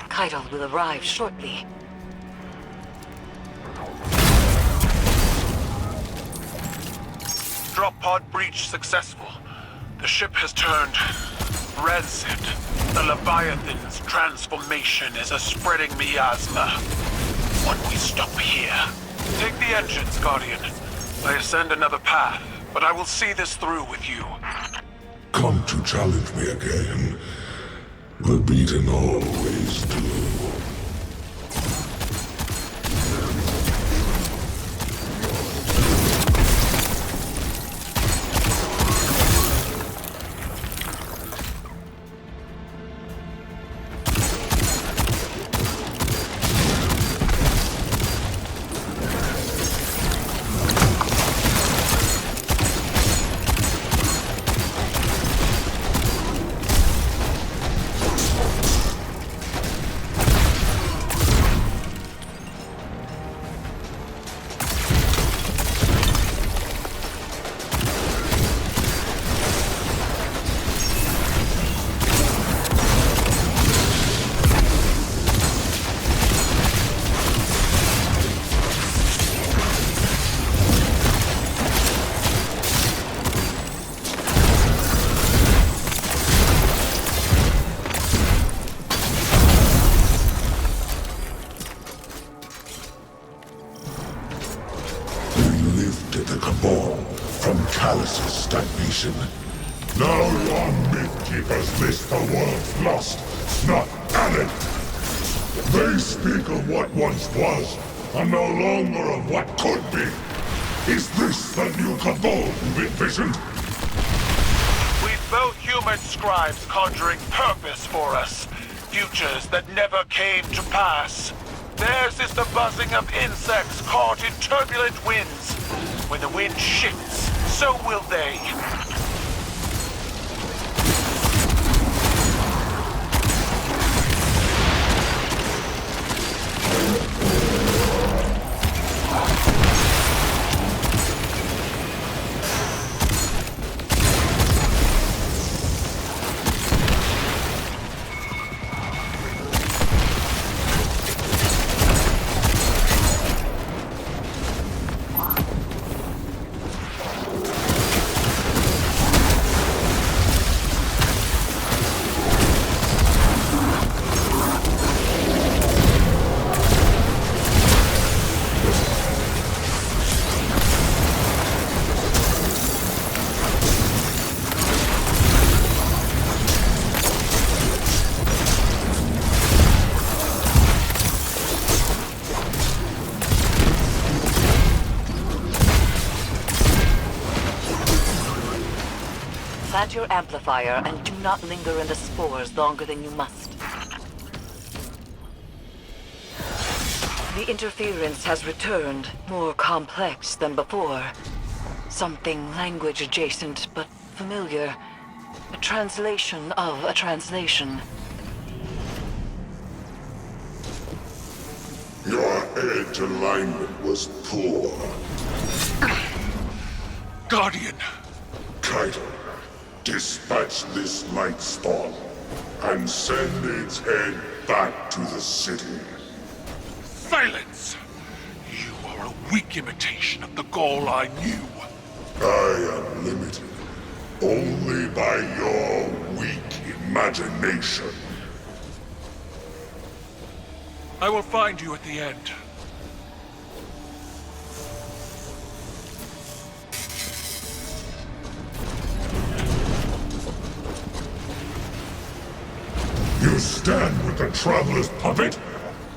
Keitel will arrive shortly. Drop pod breach successful. The ship has turned rancid. The Leviathan's transformation is a spreading miasma. What we stop here? Take the engines, Guardian. I ascend another path, but I will see this through with you. Come to challenge me again. The beaten always do. Stagnation. Now your myth-keepers list the world's lost, not added. They speak of what once was, and no longer of what could be. Is this the new Cabal you've envisioned? We've both human scribes conjuring purpose for us. Futures that never came to pass. Theirs is the buzzing of insects caught in turbulent winds. When the wind shifts, so will they. Plant your amplifier and do not linger in the spores longer than you must. The interference has returned, more complex than before. Something language adjacent, but familiar. A translation of a translation. Your edge alignment was poor. Guardian! Keitel, dispatch this light storm and send its head back to the city. Silence! You are a weak imitation of the Gaul I knew. I am limited only by your weak imagination. I will find you at the end. You stand with the Traveler's puppet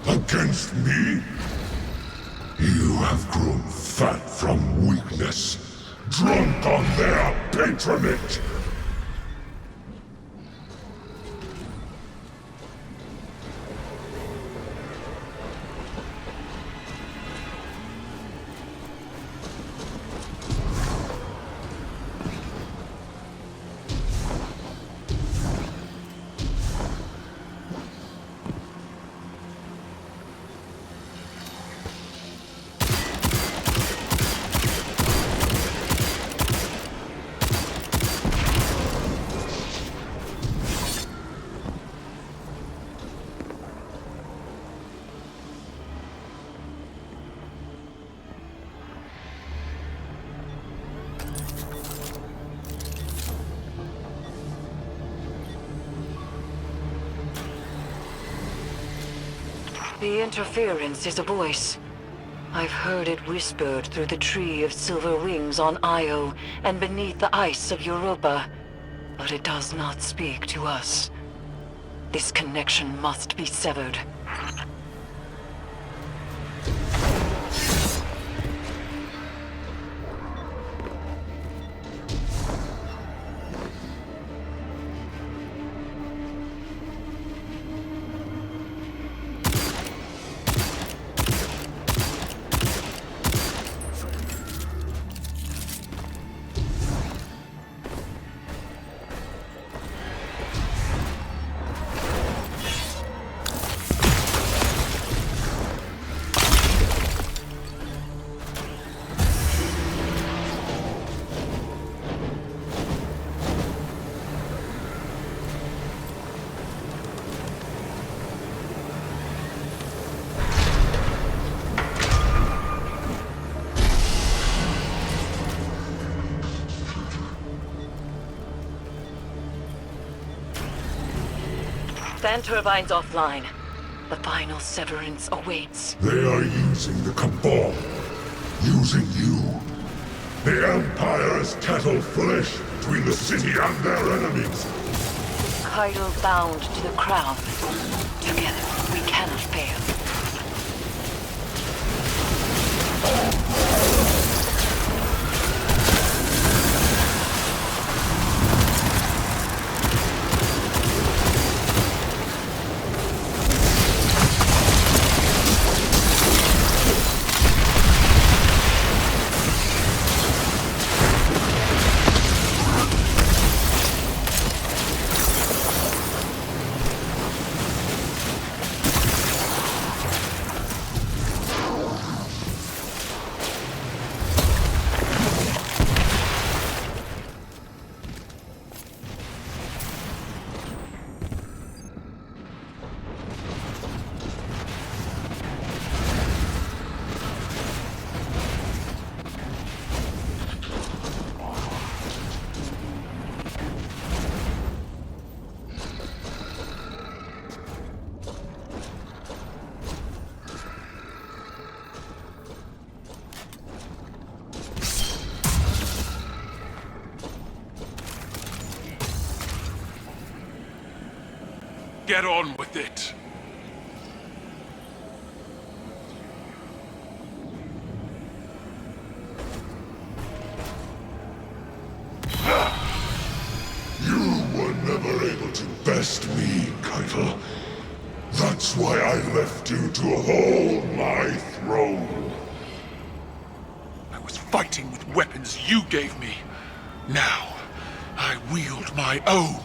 against me? You have grown fat from weakness, drunk on their patronage. The interference is a voice. I've heard it whispered through the tree of silver wings on Io and beneath the ice of Europa. But it does not speak to us. This connection must be severed. Fan turbines offline. The final severance awaits. They are using the Cabal. Using you. The Empire is cattle flesh between the city and their enemies. Idol bound to the crown. Together, we cannot fail. Get on with it. You were never able to best me, Keitel. That's why I left you to hold my throne. I was fighting with weapons you gave me. Now, I wield my own.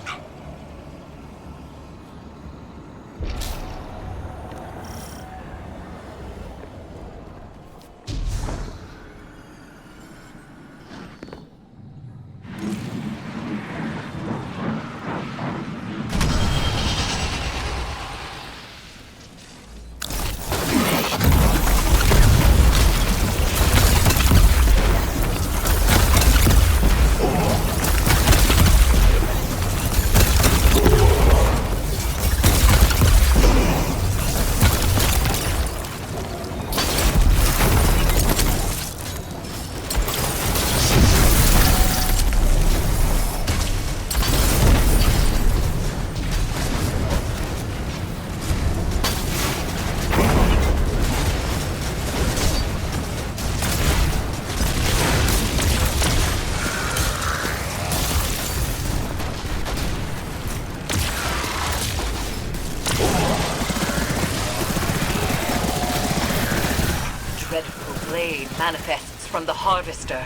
Dreadful blade manifests from the Harvester.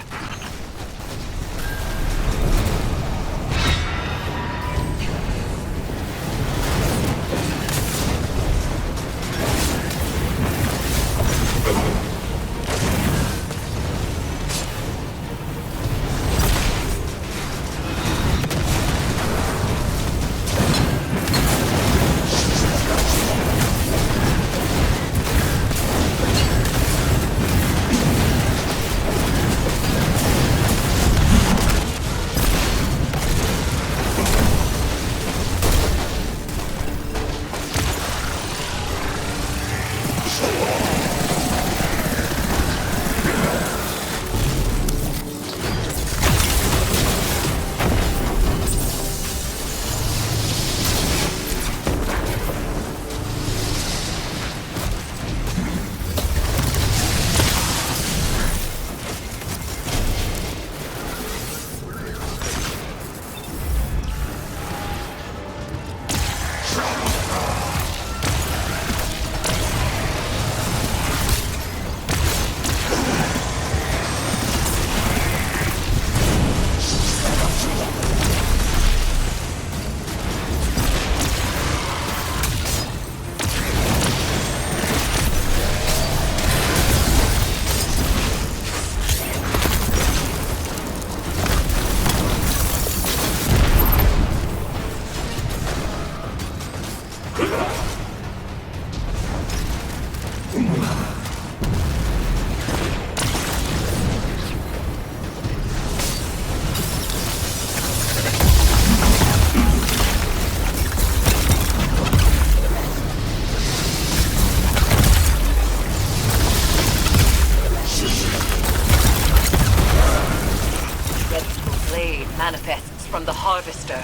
Harvester.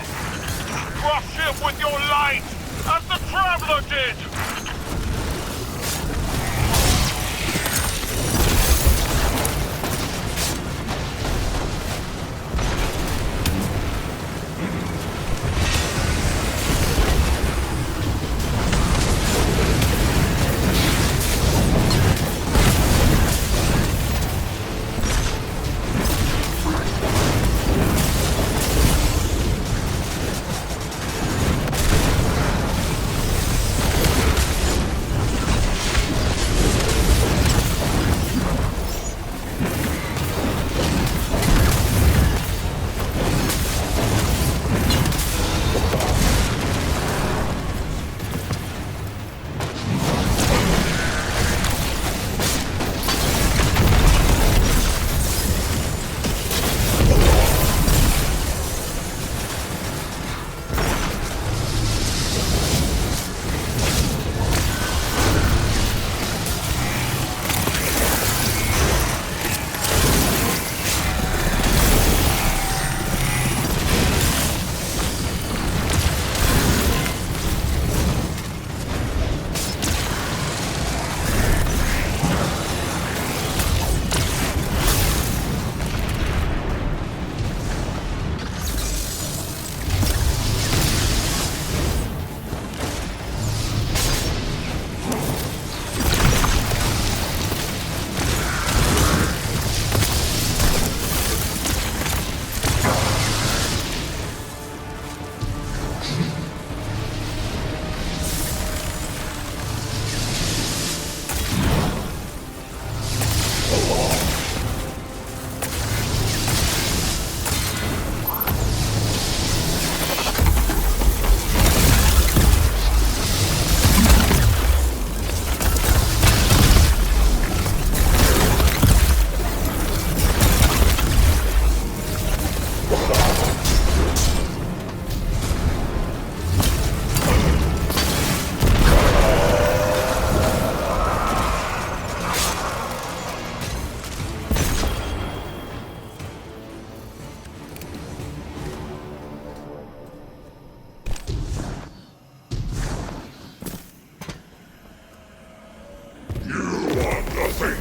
Crush him with your light, as the Traveler did!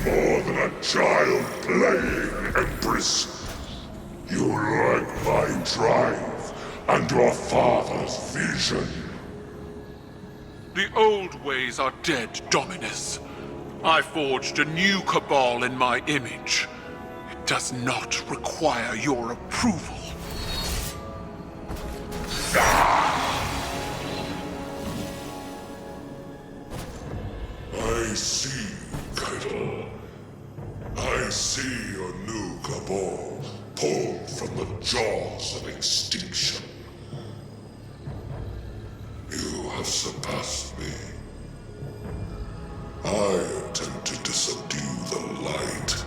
More than a child playing, Empress. You lack my drive and your father's vision. The old ways are dead, Dominus. I forged a new cabal in my image. It does not require your approval. I see, Keitel. I see your new cabal pulled from the jaws of extinction. You have surpassed me. I attempted to subdue the light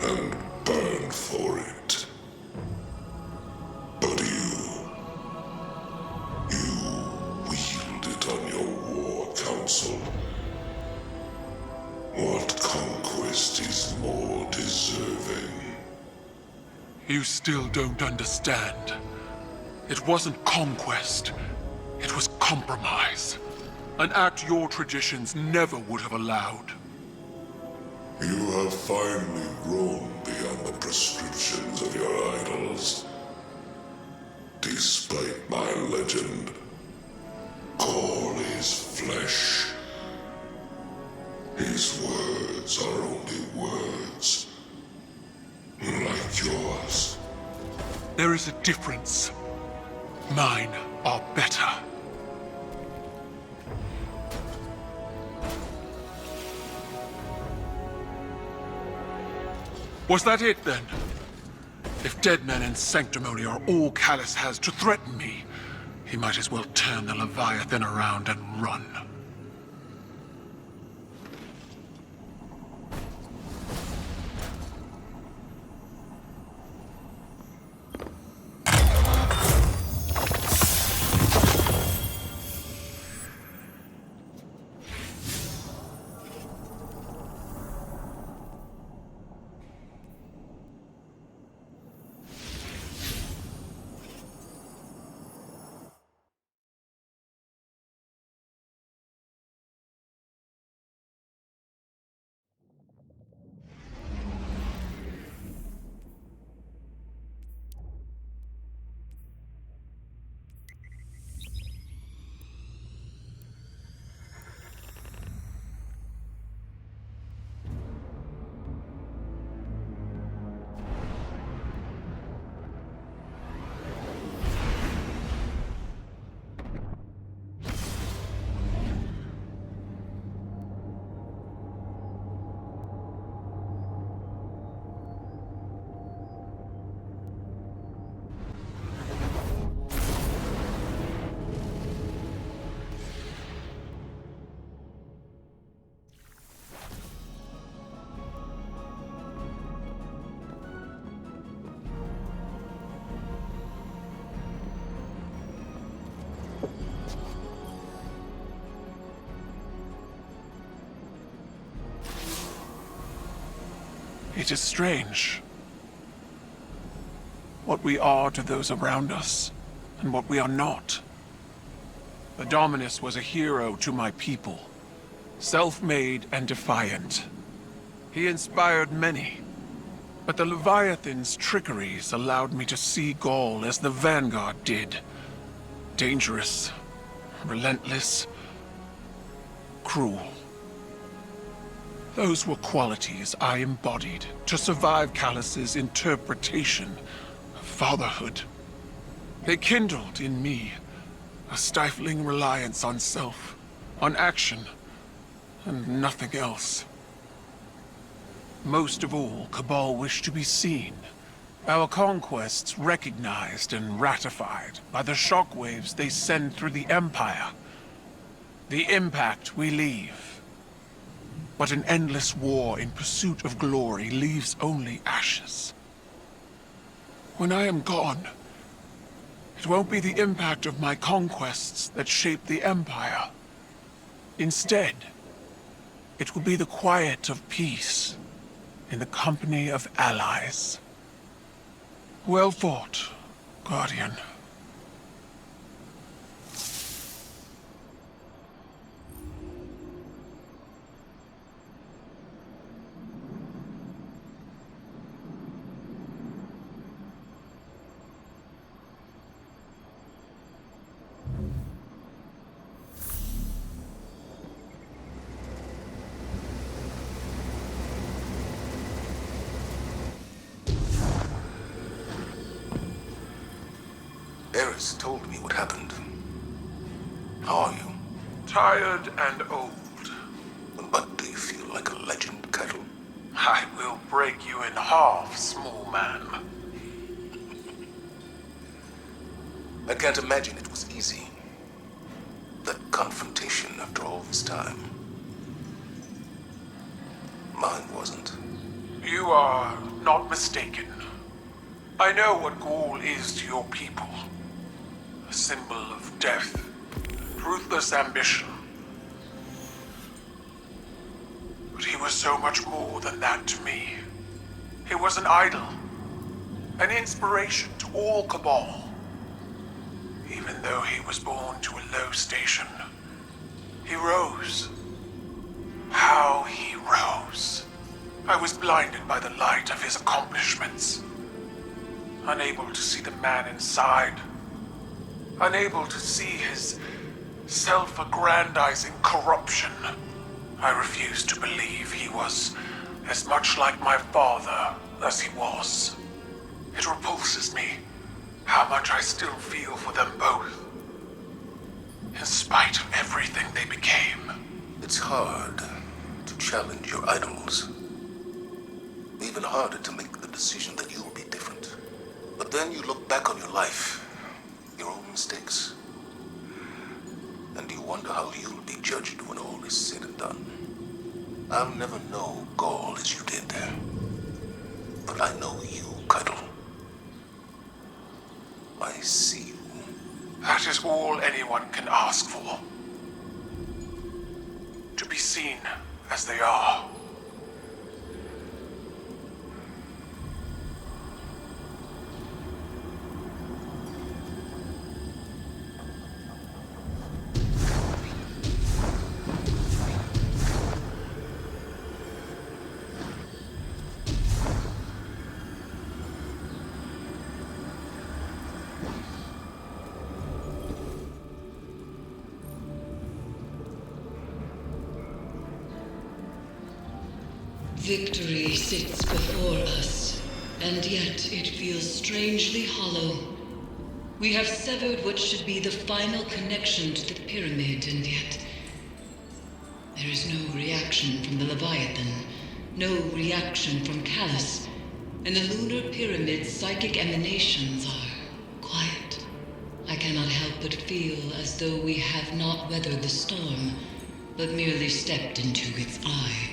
and burn for it. But you wield it on your war council. What conquest is more deserving? You still don't understand. It wasn't conquest. It was compromise. An act your traditions never would have allowed. You have finally grown beyond the prescriptions of your idols. Despite my legend, Call is flesh. His words are only words. Like yours. There is a difference. Mine are better. Was that it, then? If dead men and sanctimony are all Callus has to threaten me, he might as well turn the Leviathan around and run. It is strange. What we are to those around us, and what we are not. The Dominus was a hero to my people. Self-made and defiant. He inspired many. But the Leviathan's trickeries allowed me to see Gaul as the Vanguard did. Dangerous, relentless, cruel. Those were qualities I embodied to survive Callus's interpretation of fatherhood. They kindled in me a stifling reliance on self, on action, and nothing else. Most of all, Cabal wished to be seen. Our conquests recognized and ratified by the shockwaves they send through the Empire. The impact we leave. But an endless war in pursuit of glory leaves only ashes. When I am gone, it won't be the impact of my conquests that shape the Empire. Instead, it will be the quiet of peace in the company of allies. Well fought, Guardian. Eris told me what happened. How are you? Tired and old. But do you feel like a legend, Kettle? I will break you in half, small man. I can't imagine it was easy. That confrontation after all this time. Mine wasn't. You are not mistaken. I know what Gaul is to your people. A symbol of death, ruthless ambition. But he was so much more than that to me. He was an idol, an inspiration to all Cabal. Even though he was born to a low station, he rose. How he rose. I was blinded by the light of his accomplishments. Unable to see the man inside. Unable to see his self-aggrandizing corruption. I refused to believe he was as much like my father as he was. It repulses me how much I still feel for them both. In spite of everything they became. It's hard to challenge your idols. Even harder to make the decision that you will be different. But then you look back on your life, your own mistakes, and you wonder how you'll be judged when all is said and done. I'll never know Gaul as you did, but I know you, Kettle. I see you. That is all anyone can ask for. To be seen as they are. Victory sits before us, and yet it feels strangely hollow. We have severed what should be the final connection to the pyramid, and yet there is no reaction from the Leviathan, no reaction from Callus, and the lunar pyramid's psychic emanations are quiet. I cannot help but feel as though we have not weathered the storm, but merely stepped into its eye.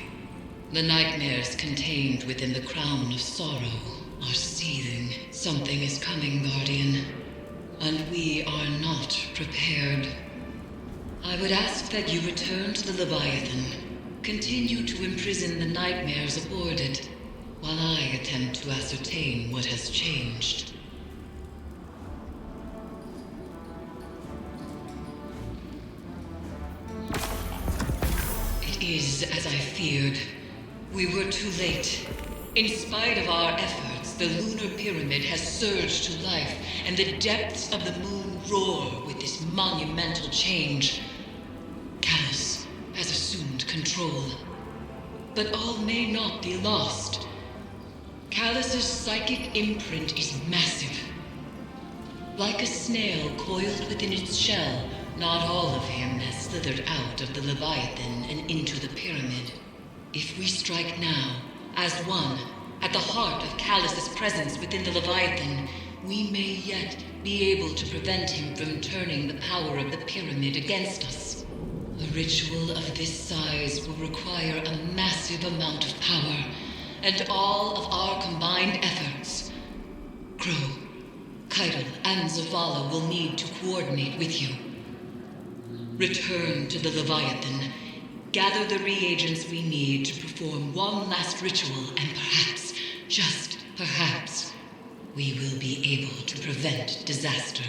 The nightmares contained within the crown of sorrow are seething. Something is coming, Guardian, and we are not prepared. I would ask that you return to the Leviathan, continue to imprison the nightmares aboard it, while I attempt to ascertain what has changed. It is as I feared. We were too late. In spite of our efforts, the lunar pyramid has surged to life, and the depths of the moon roar with this monumental change. Callus has assumed control. But all may not be lost. Callus's psychic imprint is massive. Like a snail coiled within its shell, not all of him has slithered out of the Leviathan and into the pyramid. If we strike now, as one, at the heart of Callus's presence within the Leviathan, we may yet be able to prevent him from turning the power of the pyramid against us. A ritual of this size will require a massive amount of power, and all of our combined efforts. Crow, Keitel, and Zavala will need to coordinate with you. Return to the Leviathan. Gather the reagents we need to perform one last ritual, and perhaps, just perhaps, we will be able to prevent disaster.